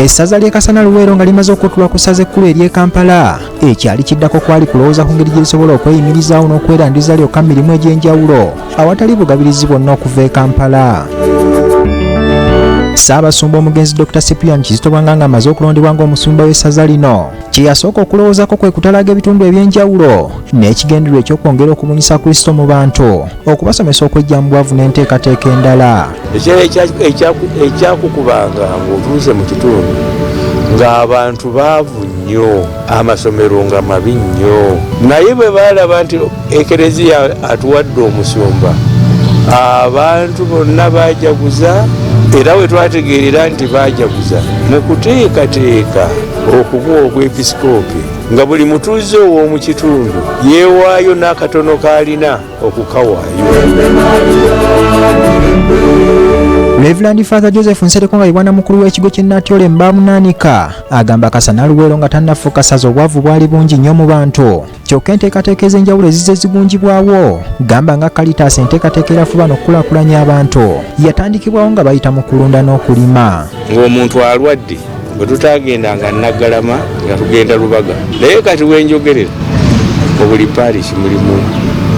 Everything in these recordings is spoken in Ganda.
Essaza ly'e Kasana Luweero nga limaze okuttulwa ku ssaza ekkulu ery'e Kampala ekyali kiddako kwali kulowooza ku ngeri gye lisobola okweyimirizaawo n'okwerandiza lyokka mu mirimu egy'enjawulo awatali bugabirizi bwonna okuva e Kampala. Ssaabasumba omugenzi Dr. Cyprian Kizito Bwanganga amaze okulondebwa ng'omusumba w'essaza lino kye yasooka okulowoozako kwe kutalaga ebitundu eby'enjawulo n'ekigendererwa eky'okwongera okubunyisa Kristo mu bantu okubasomesa okwejja mu bwavu n'enteekateeka endala. Ekyakukubanga ng'otuuse mu kitundu ng'abantu baavu nnyo, amasomero nga mabi nnyo, naye bwe baalaba nti ekereziya atuwadde omusumba abantu bonna baajaguza. Era we twategeerera nti baajaguza mu kuteekateeka okubuwa obwepisikoopi nga buli mutuuze ow'omu kitundu yeewaayo n'akatono k'alina okukawaayo. Reverend Father Joseph Nsereko nga yibwana mukulu w'ekigo ky'e Natyole Mbaamunaanika agamba Kasana Luweero nga tannafuuka ssaza obwavu bwali bungi nnyo mu bantu kyokka enteekateeka ez'enjawulo ezizze zigunjibwawo gamba nga Caritas enteekateeka erafuba n'okukulaakulanya abantu yatandikibwawo nga bayita mu kulunda n'okulima. Ng'omuntu alwadde bwe tutaagendanga Naggalama nga tugenda Lubaga, naye kati wenjogerera mu buli parish mulimu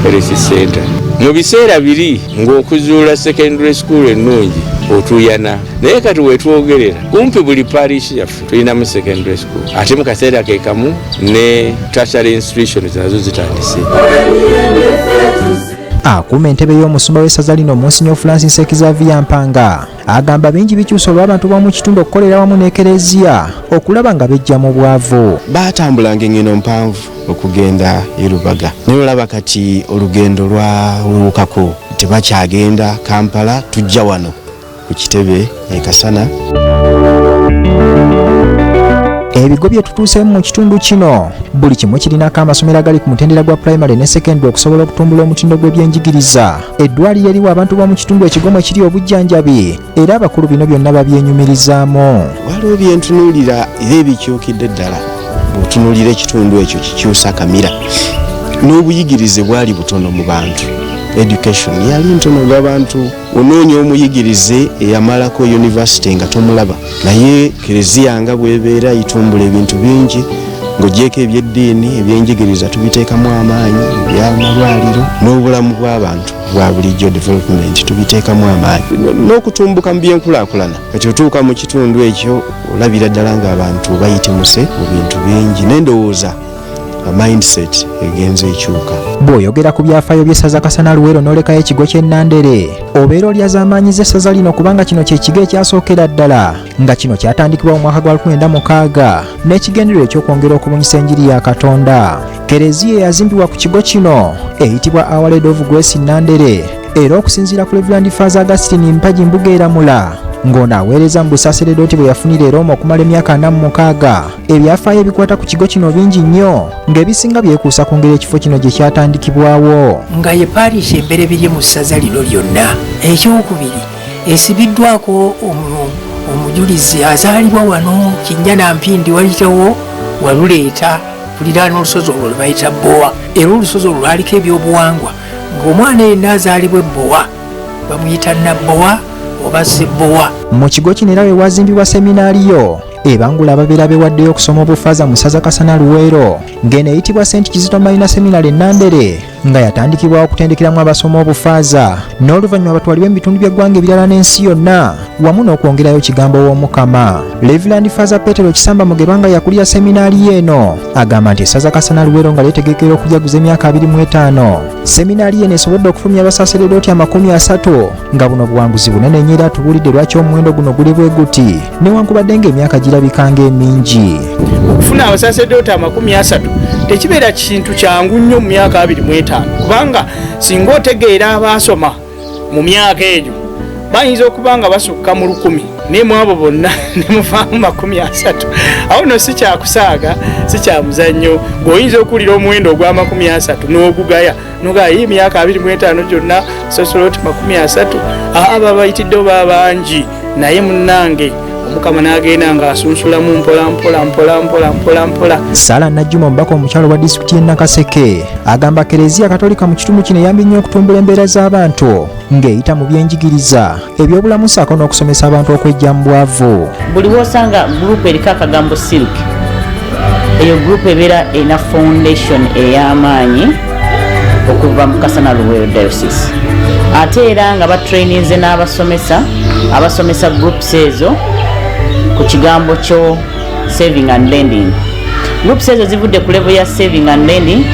health center. Mu biseera biri ng'okuzuula secondary school ennungi otuyana, naye kati wetwogerera kumpi buli parish yaffe tulinamu secondary school, ate mu kaseera ke kamu ne tertiary institutions nazo zitandise. Akuuma entebe y'omusumba w'essaza lino Monsignor Francis Xavier Mpanga agamba bingi bikyusa olw'abantu b'omu kitundu okukolera wamu n'ekereziya okulaba nga bejja mu bwavu. Baatambulanga engendo mpanvu okugenda e Lubaga, naye olaba kati olugendo lwawukako tebakyagenda Kampala, tujja wano ku kitebe e Kasana. Ebigo bye tutuuseemu mu kitundu kino buli kimu kirinako amasomero agali ku mutendera gwa primary ne secondary okusobola okutumbula omutindo gw'ebyenjigiriza. Eddwaliro eriwo abantu b'omu kitundu ekigomo ekiri obujjanjabi era abakulu bino byonna babyenyumirizaamu. Waliwo byentunuulira era ebikyukidde ddala. Bw'otunuulira ekitundu ekyo kikyusa kamira n'obuyigirize bwali butono mu bantu. Education yali ntono ng'abantu onoonya omuyigirize eyamalako university nga tomulaba, naye kereziya nga bw'ebeera itumbula ebintu bingi ng'ogyeko ebyeddiini ebyenjigiriza tubiteekamu amaanyi, ebyamalwaliro n'obulamu bw'abantu bwa bulijjo development tubiteekamu amaanyi n'okutumbuka mu byenkulaakulana. Kati otuuka mu kitundu ekyo olabira ddala ng'abantu bayitemuse mu bintu bingi n'endowooza mindset egenze ekyuka. Bw'oyogera ku byafaayo by'essaza Kasana Luweero n'olekayo ekigo ky'e Nandere obeera olyazaamaanyi z'essaza lino kubanga kino kye kigo ekyasookera ddala nga kino kyatandikibwa mu mwaka gwa 1996 n'ekigendererwa eky'okwongera okubunyisa enjiri ya Katonda. Kereziya eyazimbibwa ku kigo kino eyitibwa Our Lady of Grace Nandere era okusinziira ku Reverend Father Augustine Mpagi Mbugeeramula ng'ono aweereza mu busaseredoti bwe yafunira e Roma okumala emyaka 46. Ebyafaayo ebikwata ku kigo kino bingi nnyo ng'ebisinga byekuusa ku ngeri ekifo kino gye kyatandikibwawo. Nga ye parish emberebirye mu ssaza lino lyonna. Ekyokubiri esibiddwako omujulizi azaalibwa wano Kinjana Mpindi wayitawo Waluleeta kuliraana olusozi olwo lwe bayita Bbowa, era olusozi olwo lwaliko ebyobuwangwa ng'omwana yenna azaalibwa Bbowa bamuyita Nabbowa oba Sibbowa. Mu kigo kino era we wazimbibwa seminaariyo ebangula ababeera bewaddeyo okusoma obufaaza mu ssaza Kasana Luweero ng'eno eyitibwa St. Kizito Minor Seminary Nandere nga yatandikibwawo okutendekeramu abasoma obufaaza n'oluvannyuma batwalibwa mu bitundu by'eggwanga ebirala n'ensi yonna wamu n'okwongerayo kigambo w'Omukama. Reverend Father Petero Kisamba Mugerwa nga yakulira seminaari eno agamba nti essaza Kasana Luweero nga lyetegekera okujaguza emyaka 25. Seminaari eno esobodde okufulumya abasaseredoti 30 nga buno buwanguzi bunene nnyo era atubuulidde lwaki omuwendo guno guli bwe guti newankubadde ng'emyaka girabikanga emingi. Okufuna abasaseredoti 30 tekibeera kintu kyangu nnyo mu myaka 25 kubanga singa otegeera abaasoma mu myaka egyo bayinza okuba nga basukka mu 100 naye mu abo bonna ne muvaamu 30. Awo no si kyakusaaga si kya muzannyo ng'oyinza okuwulira omuwendo ogwa 30 n'ogugaya nogaya emyaka 25 gyonna sasoloti 30 aba bayitidde oba bangi naye munnange mukama n'agenda ng'asunsulamu mpola. Sala Najjuma omubaka omukyalo wa disitulikiti y'e Nakaseke agamba Kereziya Katolika mu kitundu kino eyambye nnyo okutumbula embeera z'abantu ng'eyita mu byenjigiriza, ebyobulamu ssaako n'okusomesa abantu okwejja mu bwavu. Buli wosanga gurupu eriko akagambo silk, eyo gurupu ebeera ena foundation ey'amaanyi okuva mu Kasana Luweero diocese. Ate era nga batraininze abasomesa groups ezo ku kigambo kyo saving and lending. Groups ezo zivudde ku level ya saving and lending,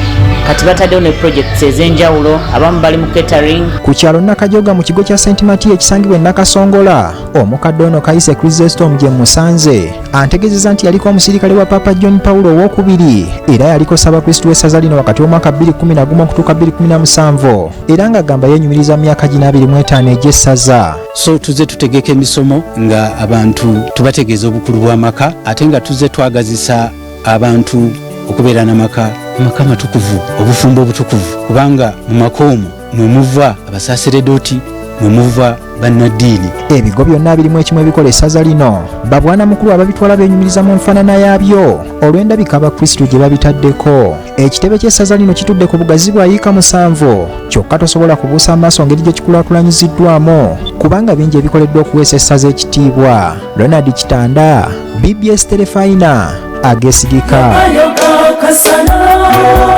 kati bataddewo ne projects ez'enjawulo, abamu bali mu catering. Ku kyalo Nakajoga mu kigo kya St. Mati ekisangibwa e Nakasongola, omukadde ono Kayise Chrysostom gye musanze antegeezezza nti yaliko omusirikale wa Papa John Paulo II era yaliko Ssaabakristu w'essaza lino wakati w'omwaka 2011 okutuuka 2017 era ng'agamba yenyumiriza myaka 25 egy'essaza. So tuze tutegeka emisomo nga abantu tubategeeza obukulu bw'amaka, ate nga tuze twagazisa abantu okubeera n'amaka matukuvu, obufumbo obutukuvu, kubanga mu maka omwo mwe muva abasaseredoti, mwe muva bannaddiini. Ebigo byonna birimu ekimu ebikola essaza lino babwana mukulu ababitwala beenyumiriza mu nfaanana yaabyo olw'endabika abakristu gye babitaddeko. Ekitebe ky'essaza lino kitudde ku bugazi bwa yiika 7 kyokka tosobola kubuusa amaaso ngeri gye kikulaakulanyiziddwamu kubanga bingi ebikoleddwa okuweesa essaza ekitiibwa. Ronald Kitanda, BBS Telefina, Ageesigika. Kasana.